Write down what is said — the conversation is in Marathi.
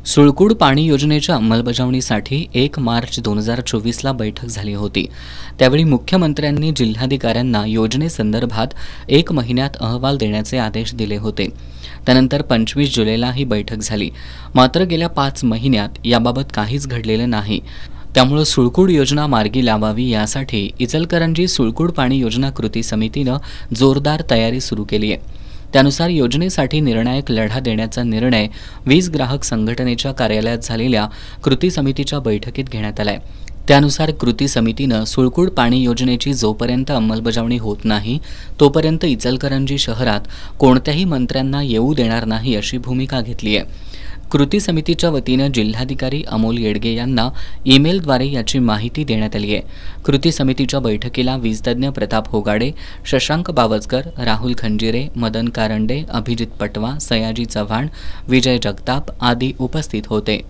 सुळकूड पाणी योजनेच्या अंमलबजावणीसाठी 1 मार्च 2024ला बैठक झाली होती। त्यावेळी मुख्यमंत्र्यांनी जिल्हाधिकाऱ्यांना योजनेसंदर्भात 1 महिन्यात अहवाल देण्याचे आदेश दिले होते। त्यानंतर 25 जुलैला ही बैठक झाली। मात्र गेल्या 5 महिन्यात याबाबत काहीच घडलेलं नाही। त्यामुळे सुळकूड योजना मार्गी लावावी यासाठी इचलकरंजी सुळकूड पाणी योजना कृती समितीनं जोरदार तयारी सुरू केली आहे। त्यानुसार योजनेसाठी निर्णायक लढा देण्याचा निर्णय वीज ग्राहक संघटनेच्या कार्यालयात झालेल्या कृती समितीच्या बैठकीत घेण्यात आलाय। त्यानुसार कृती समितीनं सुळकूड पाणी योजनेची जोपर्यंत अंमलबजावणी होत नाही तोपर्यंत इचलकरंजी शहरात कोणत्याही मंत्र्यांना येऊ देणार नाही अशी भूमिका घेतली आहे। कृती समितीच्या वतीनं जिल्हाधिकारी अमोल येडगे यांना ईमेलद्वारे याची माहिती देण्यात आली आहे। कृती समितीच्या बैठकीला वीजतज्ञ प्रताप होगाडे, शशांक बावस्कर, राहुल खंजिरे, मदन कारंडे, अभिजित पटवा, सयाजी चव्हाण, विजय जगताप आदी उपस्थित होते।